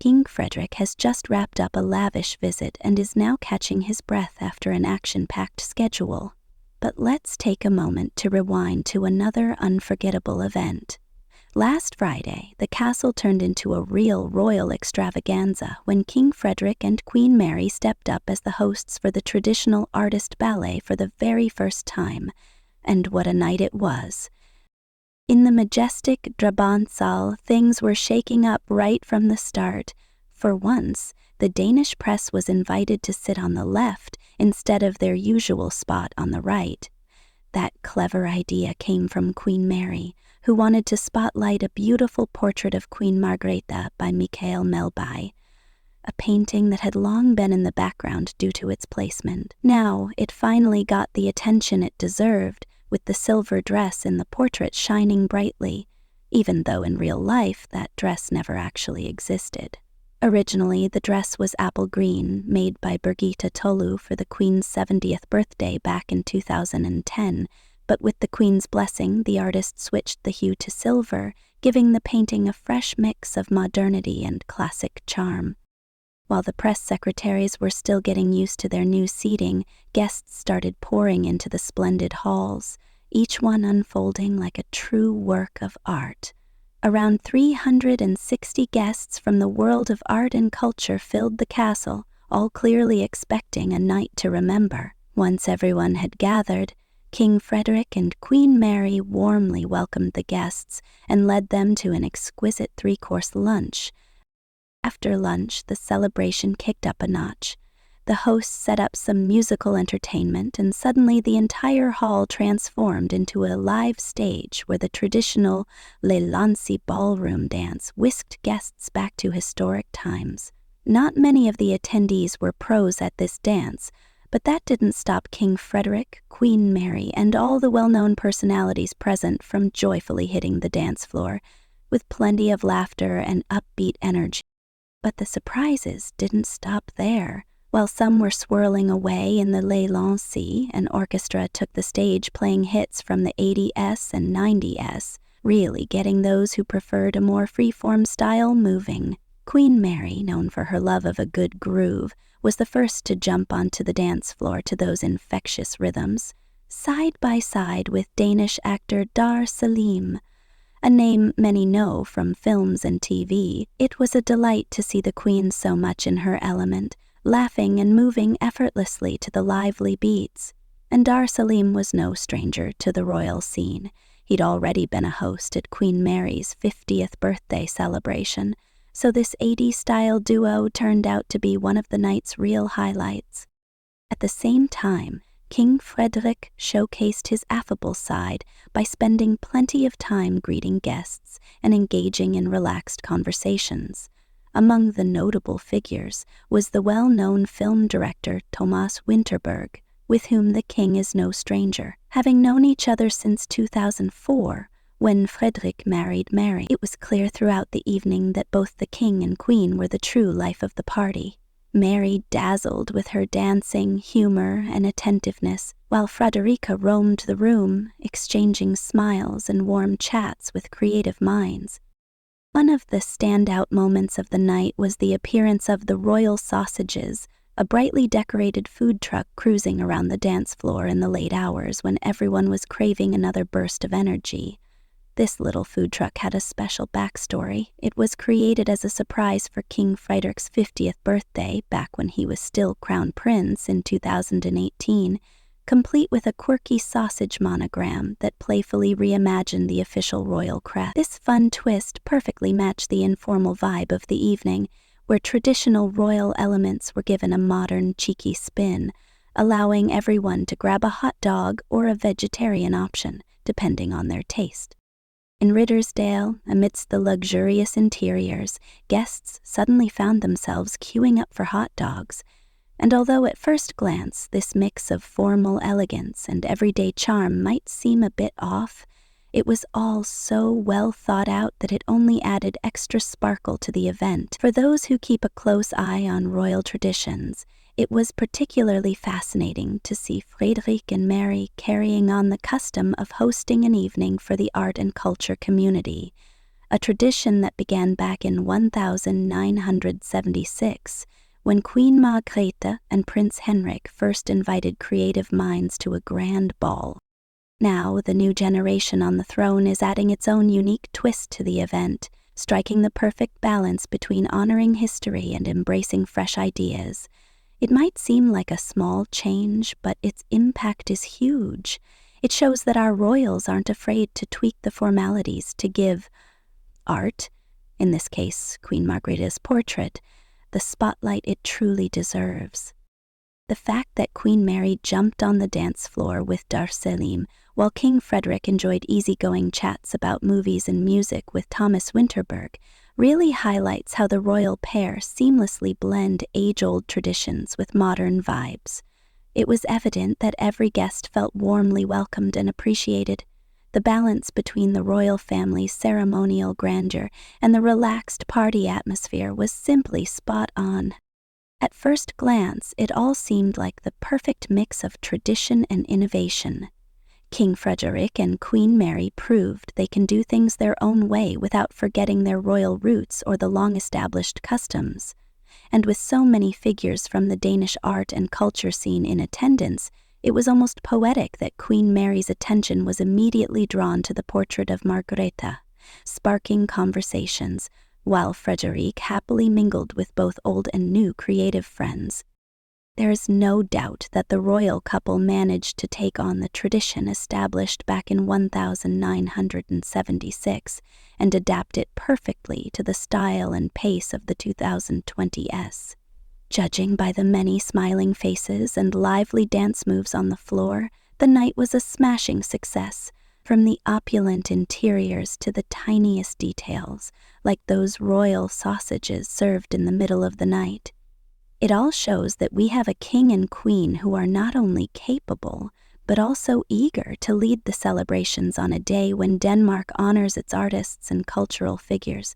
King Frederik has just wrapped up a lavish visit and is now catching his breath after an action-packed schedule. But let's take a moment to rewind to another unforgettable event. Last Friday, the castle turned into a real royal extravaganza when King Frederik and Queen Mary stepped up as the hosts for the traditional artist ballet for the very first time. And what a night it was. In the majestic Drabantsaal, things were shaking up right from the start. For once, the Danish press was invited to sit on the left instead of their usual spot on the right. That clever idea came from Queen Mary, who wanted to spotlight a beautiful portrait of Queen Margrethe by Michael Melby, a painting that had long been in the background due to its placement. Now, it finally got the attention it deserved, with the silver dress in the portrait shining brightly, even though in real life that dress never actually existed. Originally, the dress was apple green, made by Birgitte Tolu for the Queen's 70th birthday back in 2010, but with the Queen's blessing, the artist switched the hue to silver, giving the painting a fresh mix of modernity and classic charm. While the press secretaries were still getting used to their new seating, guests started pouring into the splendid halls, each one unfolding like a true work of art. Around 360 guests from the world of art and culture filled the castle, all clearly expecting a night to remember. Once everyone had gathered, King Frederik and Queen Mary warmly welcomed the guests and led them to an exquisite three-course lunch. After lunch, the celebration kicked up a notch. The hosts set up some musical entertainment, and suddenly the entire hall transformed into a live stage where the traditional Les Lanciers ballroom dance whisked guests back to historic times. Not many of the attendees were pros at this dance, but that didn't stop King Frederik, Queen Mary, and all the well-known personalities present from joyfully hitting the dance floor, with plenty of laughter and upbeat energy. But the surprises didn't stop there. While some were swirling away in the Les Lanciers, an orchestra took the stage playing hits from the 80s and 90s, really getting those who preferred a more free-form style moving. Queen Mary, known for her love of a good groove, was the first to jump onto the dance floor to those infectious rhythms, side by side with Danish actor Dar Salim, a name many know from films and TV. It was a delight to see the Queen so much in her element, laughing and moving effortlessly to the lively beats. And Dar Salim was no stranger to the royal scene. He'd already been a host at Queen Mary's 50th birthday celebration, so this 80s-style duo turned out to be one of the night's real highlights. At the same time, King Frederik showcased his affable side by spending plenty of time greeting guests and engaging in relaxed conversations. Among the notable figures was the well-known film director Thomas Vinterberg, with whom the king is no stranger. Having known each other since 2004, when Frederik married Mary, it was clear throughout the evening that both the king and queen were the true life of the party. Mary dazzled with her dancing, humor, and attentiveness, while Frederica roamed the room, exchanging smiles and warm chats with creative minds. One of the standout moments of the night was the appearance of the Royal Sausages, a brightly decorated food truck cruising around the dance floor in the late hours when everyone was craving another burst of energy. This little food truck had a special backstory. It was created as a surprise for King Frederik's 50th birthday, back when he was still Crown Prince in 2018, complete with a quirky sausage monogram that playfully reimagined the official royal crest. This fun twist perfectly matched the informal vibe of the evening, where traditional royal elements were given a modern, cheeky spin, allowing everyone to grab a hot dog or a vegetarian option, depending on their taste. In Ridersdale, amidst the luxurious interiors, guests suddenly found themselves queuing up for hot dogs, and although at first glance this mix of formal elegance and everyday charm might seem a bit off, it was all so well thought out that it only added extra sparkle to the event. For those who keep a close eye on royal traditions, it was particularly fascinating to see Frederik and Mary carrying on the custom of hosting an evening for the art and culture community, a tradition that began back in 1976 when Queen Margrethe and Prince Henrik first invited creative minds to a grand ball. Now, the new generation on the throne is adding its own unique twist to the event, striking the perfect balance between honoring history and embracing fresh ideas. It might seem like a small change, but its impact is huge. It shows that our royals aren't afraid to tweak the formalities to give art, in this case Queen Margrethe's portrait, the spotlight it truly deserves. The fact that Queen Mary jumped on the dance floor with Dar Salim, while King Frederik enjoyed easygoing chats about movies and music with Thomas Vinterberg, really highlights how the royal pair seamlessly blend age-old traditions with modern vibes. It was evident that every guest felt warmly welcomed and appreciated. The balance between the royal family's ceremonial grandeur and the relaxed party atmosphere was simply spot on. At first glance, it all seemed like the perfect mix of tradition and innovation. King Frederik and Queen Mary proved they can do things their own way without forgetting their royal roots or the long-established customs. And with so many figures from the Danish art and culture scene in attendance, it was almost poetic that Queen Mary's attention was immediately drawn to the portrait of Margrethe, sparking conversations, while Frederik happily mingled with both old and new creative friends. There is no doubt that the royal couple managed to take on the tradition established back in 1976 and adapt it perfectly to the style and pace of the 2020s. Judging by the many smiling faces and lively dance moves on the floor, the night was a smashing success, from the opulent interiors to the tiniest details, like those royal sausages served in the middle of the night. It all shows that we have a king and queen who are not only capable, but also eager to lead the celebrations on a day when Denmark honors its artists and cultural figures,